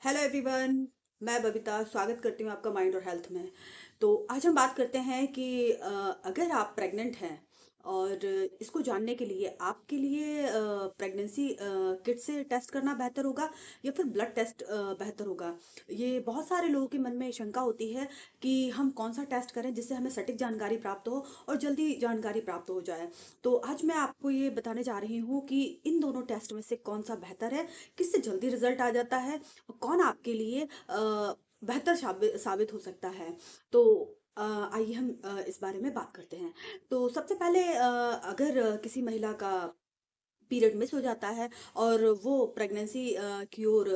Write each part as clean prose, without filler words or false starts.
Hello everyone. मैं बबीता स्वागत करती हूँ आपका माइंड और हेल्थ में। तो आज हम बात करते हैं कि अगर आप प्रेग्नेंट हैं और इसको जानने के लिए आपके लिए प्रेगनेंसी किट से टेस्ट करना बेहतर होगा या फिर ब्लड टेस्ट बेहतर होगा। ये बहुत सारे लोगों के मन में शंका होती है कि हम कौन सा टेस्ट करें जिससे हमें सटीक जानकारी प्राप्त हो और जल्दी जानकारी प्राप्त हो जाए। तो आज मैं आपको ये बताने जा रही हूँ कि इन दोनों टेस्ट में से कौन सा बेहतर है, किससे जल्दी रिजल्ट आ जाता है, कौन आपके लिए बेहतर साबित हो सकता है। तो आइए हम इस बारे में बात करते हैं। तो सबसे पहले अगर किसी महिला का पीरियड मिस हो जाता है और वो प्रेगनेंसी की ओर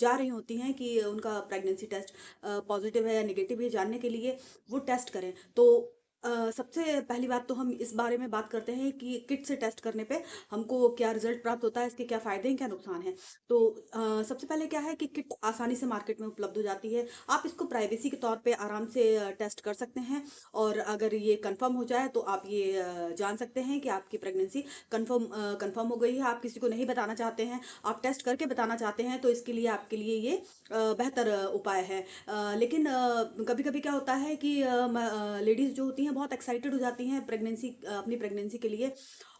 जा रही होती हैं कि उनका प्रेगनेंसी टेस्ट पॉजिटिव है या नेगेटिव है जानने के लिए वो टेस्ट करें। तो सबसे पहली बात तो हम इस बारे में बात करते हैं कि किट से टेस्ट करने पे हमको क्या रिजल्ट प्राप्त होता है, इसके क्या फायदे हैं, क्या नुकसान है। तो सबसे पहले क्या है कि किट आसानी से मार्केट में उपलब्ध हो जाती है। आप इसको प्राइवेसी के तौर पे आराम से टेस्ट कर सकते हैं और अगर ये कंफर्म हो जाए तो आप ये जान सकते हैं कि आपकी प्रेगनेंसी कंफर्म हो गई है। आप किसी को नहीं बताना चाहते हैं, आप टेस्ट करके बताना चाहते हैं, तो इसके लिए आपके लिए ये बेहतर उपाय है। लेकिन कभी कभी क्या होता है कि लेडीज जो होती हैं बहुत एक्साइटेड हो जाती हैं अपनी प्रेगनेंसी के लिए,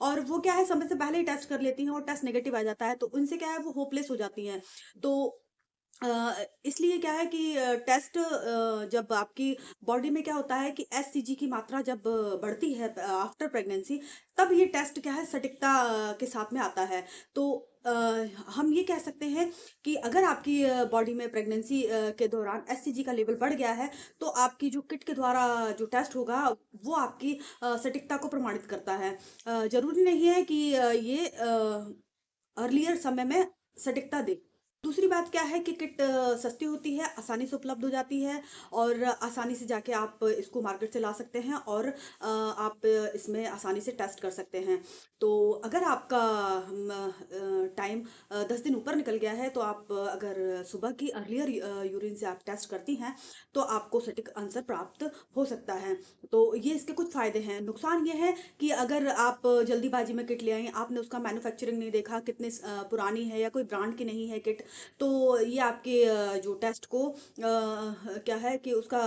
और वो क्या है समय से पहले ही टेस्ट कर लेती हैं और टेस्ट नेगेटिव आ जाता है, तो उनसे क्या है वो होपलेस हो जाती हैं। तो इसलिए क्या है कि टेस्ट जब आपकी बॉडी में क्या होता है कि एससीजी की मात्रा जब बढ़ती है आफ्टर प्रेगनेंसी, तब ये टेस्ट क्या है सटीकता के साथ में आता है। तो अ, हम ये कह सकते हैं कि अगर आपकी बॉडी में प्रेगनेंसी के दौरान एससीजी का लेवल बढ़ गया है, तो आपकी जो किट के द्वारा जो टेस्ट होगा वो आपकी सटीकता को प्रमाणित करता है। जरूरी नहीं है कि ये अर्लियर समय में सटीकता दे। दूसरी बात क्या है कि किट सस्ती होती है, आसानी से उपलब्ध हो जाती है और आसानी से जाके आप इसको मार्केट से ला सकते हैं और आप इसमें आसानी से टेस्ट कर सकते हैं। तो अगर आपका टाइम 10 दिन ऊपर निकल गया है, तो आप अगर सुबह की अर्लियर यूरिन से आप टेस्ट करती हैं, तो आपको सटीक आंसर प्राप्त हो सकता है। तो ये इसके कुछ फायदे हैं। नुकसान ये है कि अगर आप जल्दीबाजी में किट ले आई, आपने उसका मैन्युफैक्चरिंग नहीं देखा, कितने पुरानी है या कोई ब्रांड की नहीं है किट, तो ये आपके जो टेस्ट को क्या है कि उसका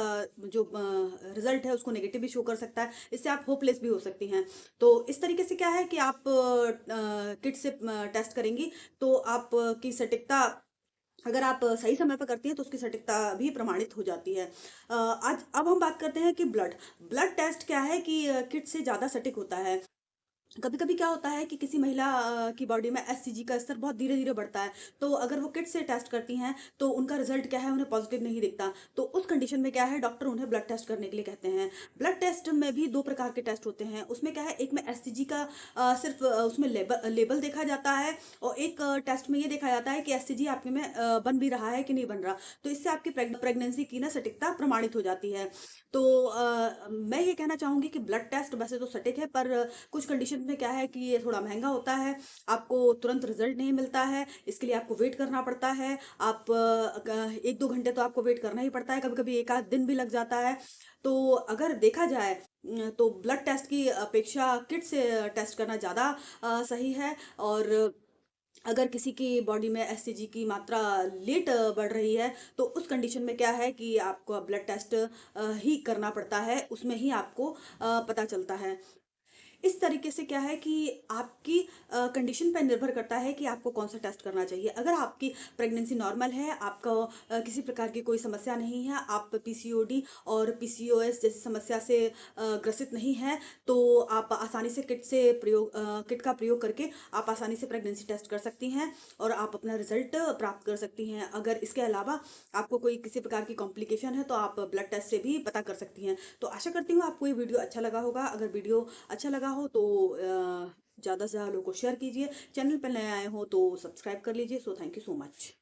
जो रिजल्ट है उसको नेगेटिव भी शो कर सकता है। इससे आप होपलेस भी हो सकती हैं। तो इस तरीके से क्या है कि आप किट से टेस्ट करेंगी तो आपकी सटीकता, अगर आप सही समय पर करती हैं तो उसकी सटीकता भी प्रमाणित हो जाती है। आज अब हम बात करते हैं कि ब्लड ब्लड टेस्ट क्या है कि किट से ज़्यादा सटीक होता है। कभी कभी क्या होता है कि किसी महिला की बॉडी में एससीजी का स्तर बहुत धीरे धीरे बढ़ता है, तो अगर वो किट से टेस्ट करती हैं तो उनका रिजल्ट क्या है उन्हें पॉजिटिव नहीं दिखता। तो उस कंडीशन में क्या है डॉक्टर उन्हें ब्लड टेस्ट करने के लिए कहते हैं। ब्लड टेस्ट में भी दो प्रकार के टेस्ट होते हैं। उसमें क्या है, एक में एससीजी का सिर्फ उसमें लेबल लेबल देखा जाता है, और एक टेस्ट में ये देखा जाता है कि एससीजी आपके में बन भी रहा है कि नहीं बन रहा। तो इससे आपकी प्रेगनेंसी की ना सटीकता प्रमाणित हो जाती है। तो मैं ये कहना चाहूंगी कि ब्लड टेस्ट वैसे तो सटीक है, पर कुछ कंडीशन में क्या है कि ये थोड़ा महंगा होता है, आपको तुरंत रिजल्ट नहीं मिलता है, इसके लिए आपको वेट करना पड़ता है। आप 1-2 घंटे तो आपको वेट करना ही पड़ता है, कभी कभी एक आध दिन भी लग जाता है। तो अगर देखा जाए तो ब्लड टेस्ट की अपेक्षा किट से टेस्ट करना ज़्यादा सही है। और अगर किसी की बॉडी में एससीजी की मात्रा लेट बढ़ रही है, तो उस कंडीशन में क्या है कि आपको ब्लड टेस्ट ही करना पड़ता है, उसमें ही आपको पता चलता है। इस तरीके से क्या है कि आपकी कंडीशन पर निर्भर करता है कि आपको कौन सा टेस्ट करना चाहिए। अगर आपकी प्रेगनेंसी नॉर्मल है, आपको किसी प्रकार की कोई समस्या नहीं है, आप पीसीओडी और पीसीओएस जैसी समस्या से ग्रसित नहीं है, तो आप आसानी से किट का प्रयोग करके आप आसानी से प्रेगनेंसी टेस्ट कर सकती हैं और आप अपना रिजल्ट प्राप्त कर सकती हैं। अगर इसके अलावा आपको कोई किसी प्रकार की कॉम्प्लिकेशन है, तो आप ब्लड टेस्ट से भी पता कर सकती हैं। तो आशा करती हूँ आपको ये वीडियो अच्छा लगा होगा। अगर वीडियो अच्छा लगा हो तो ज़्यादा से ज़्यादा लोगों को शेयर कीजिए। चैनल पर नए आए हो तो सब्सक्राइब कर लीजिए। So thank you so much.